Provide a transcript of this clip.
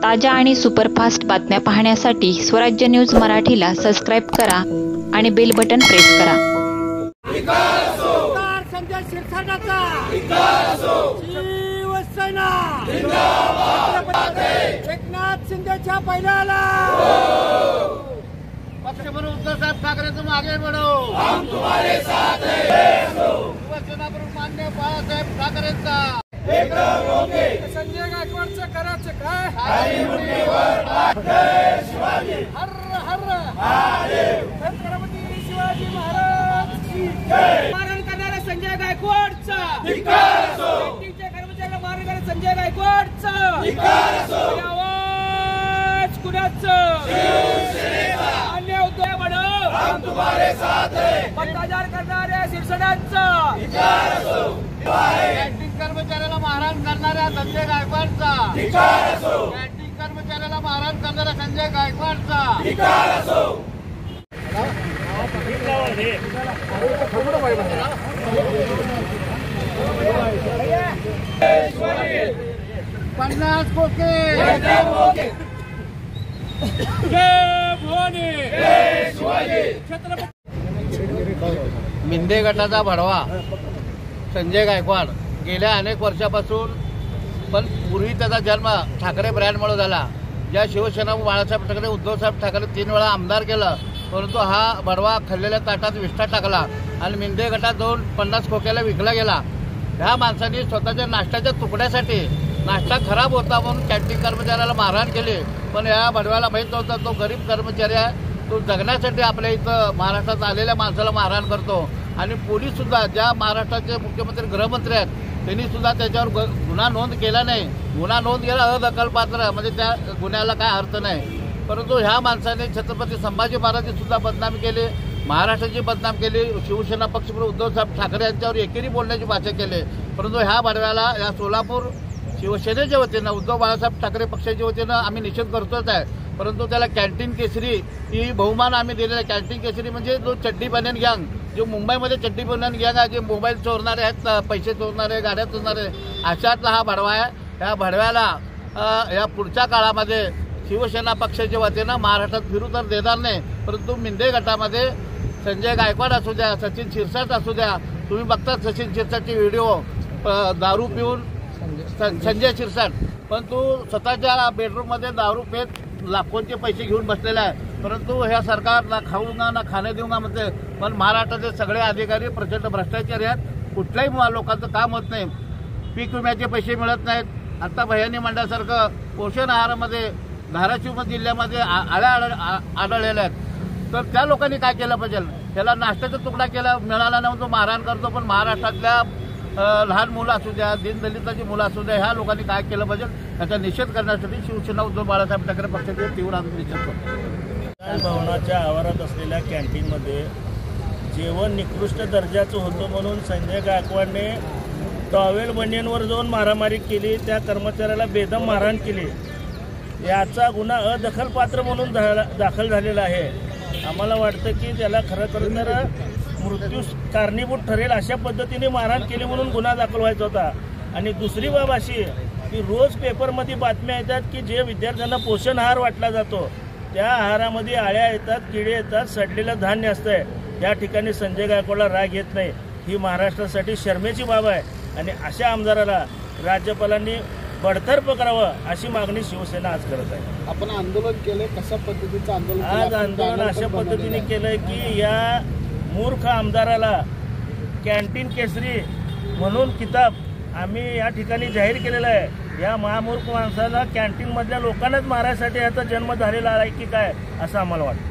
ताज्या आणि सुपरफास्ट बातम्या पाहण्यासाठी स्वराज्य न्यूज मराठीला सबस्क्राइब करा आणि बेल बटन प्रेस करा। संजय शिरसाटाचा शिवसेना जिंदाबाद, एकनाथ शिंदेच्या पहिल्याला पक्ष प्रमुख उद्धव साहेब ठाकरे, तुम आगे बढ़ो, हम तुम्हारे साथ हैं। शिवसेना प्रमुख माननीय बाळासाहेब ठाकरेंचा संजय गायकवाडचं करायचं काय? जय शिवाजी, हर हर महादेव, छत्रपती शिवाजी महाराज की जय। मारण करणाऱ्या संजय गायकवाडचा धिक्कार असो, शेतीच्या कर्मचाऱ्याला मारण करणाऱ्या संजय गायकवाडचा धिक्कार असो। आवाज कुणाचं? शिवसेनेचा। अन्य उद्धव बढो, हम तुम्हारे साथ हैं। भ्रष्टाचार करणाऱ्या शिरसाटांचा धिक्कार असो। कॅन्टीन कर्मचाऱ्याला मारहाण करणाऱ्या संजय गायकवाडचा धिक्कार असो। कॅन्टीन कर्मचाऱ्याला मारहाण करणाऱ्या संजय गायकवाडचा धिक्कार असो। पन्नास कोके जय भवानी, जय शिवाजी, छत्रपती। मिंदे गटाचा भडवा संजय गायकवाड गेल्या अनेक वर्षापासून, पण पूर्वी त्याचा जन्म ठाकरे ब्रँडमुळे झाला। ज्या शिवसेना बाळासाहेब ठाकरे, उद्धव साहेब ठाकरे 3 वेळा आमदार केलं, परंतु हा भडवा खाल्लेल्या ताटात विष्ठा टाकला आणि मिंदे गटात जाऊन 50 खोक्याला विकला गेला। ह्या माणसांनी स्वतःच्या नाश्त्याच्या तुकड्यासाठी, नाश्ता खराब होता म्हणून कॅन्टीन कर्मचाऱ्याला मारहाण केली, पण या भडव्याला माहीत नव्हता तो गरीब कर्मचारी आहे, तो जगण्यासाठी आपल्या इथं महाराष्ट्रात आलेल्या माणसाला मारहाण करतो। आणि पोलीस सुद्धा, ज्या महाराष्ट्राचे मुख्यमंत्री गृहमंत्री आहेत, त्यांनी सुद्धा त्याच्यावर गुन्हा नोंद केला नाही। गुन्हा नोंद केला अदखलपात्र, म्हणजे त्या गुन्ह्याला काय अर्थ नाही। परंतु ह्या माणसाने छत्रपती संभाजी महाराजांची सुद्धा बदनामी केली, महाराष्ट्राची बदनाम केली, शिवसेना पक्षप्रमुख उद्धव साहेब ठाकरे यांच्यावर एकेरी बोलण्याची भाषा केली। परंतु ह्या भडव्याला या सोलापूर शिवसेनेच्या वतीनं, उद्धव बाळासाहेब ठाकरे पक्षाच्या वतीनं आम्ही निषेध करतोच आहे। परंतु त्याला कॅन्टीन केसरी ही बहुमान आम्ही दिलेला आहे। कॅन्टीन केसरी म्हणजे जो चड्डी बनियन गँग, जो मुंबईमध्ये चड्डी बनियन गँग आहे, जे मोबाईल चोरणारे आहेत, पैसे चोरणारे, गाड्या चोरणारे, अशातला हा भडवा आहे। या भडव्याला या पुढच्या काळामध्ये शिवसेना पक्षाच्या वतीनं महाराष्ट्रात फिरू तर देणार नाही। परंतु मिंदे गटामध्ये संजय गायकवाड असू द्या, सचिन शिरसाट असू द्या, तुम्ही बघता सचिन शिरसाटचे व्हिडिओ, दारू पिऊन संजय शिरसाट, पण तो स्वतःच्या बेडरूममध्ये दारू पेत लाखोंचे पैसे घेऊन बसलेला आहे। परंतु ह्या सरकार ना खाऊंगा ना खाणे देऊंगा म्हणते, पण महाराष्ट्राचे सगळे अधिकारी प्रचंड भ्रष्टाचारी आहेत। कुठल्याही लोकांचं काम होत नाही, पीक विम्याचे पैसे मिळत नाहीत। आता भयानी मंडळासारखं पोषण आहारामध्ये धाराशिव जिल्ह्यामध्ये आळ्या आढळलेल्या आहेत। तर त्या लोकांनी काय केलं पाहिजे? त्याला नाश्त्याचा तुकडा केला, मिळाला नाही तो मारहाण करतो। पण महाराष्ट्रातल्या लहान मुलं असू द्या, दीनदलिताची मुलं असू द्या, ह्या लोकांनी काय केलं पाहिजे याचा निषेध करण्यासाठी शिवसेना उद्धव बाळासाहेब ठाकरे पक्षाचे तीव्र आंदोलन निषेध करतो। भवनाच्या आवारात असलेल्या कॅन्टीनमध्ये जेवण निकृष्ट दर्जाचं होतं म्हणून संजय गायकवाडने टॉवेल बनियनवर जाऊन मारामारी केली, त्या कर्मचाऱ्याला बेदम मारहाण केली। याचा गुन्हा अदखलपात्र म्हणून दाखल झालेला आहे। आम्हाला वाटतं की त्याला खरं तर मृत्यूस कारणीभूत ठरेल अशा पद्धतीने मारहाण केली म्हणून गुन्हा दाखल व्हायचा होता। आणि दुसरी बाब अशी की रोज पेपरमध्ये बातम्या येतात की जे विद्यार्थ्यांना पोषण आहार वाटला जातो, त्या आहारामध्ये आळ्या येतात, किडे येतात, सडलेलं धान्य असतंय। या ठिकाणी संजय गायकवाडला राग येत नाही, ही महाराष्ट्रासाठी शर्मेची बाब आहे। आणि अशा आमदाराला राज्यपालांनी बडतर्फ करावं अशी मागणी शिवसेना आज करत आहे। आपण आंदोलन केलंय, कशा पद्धतीचं आंदोलन? आज आंदोलन अशा पद्धतीने केलंय की या मूर्ख आमदाराला कॅन्टीन केसरी म्हणून किताब आम्ही या ठिकाणी जाहीर केलेला आहे। या महामूर्ख माणसाला कॅन्टीनमधल्या लोकांनाच मारायसाठी याचा जन्म झालेला आहे की काय असं आम्हाला वाटतं।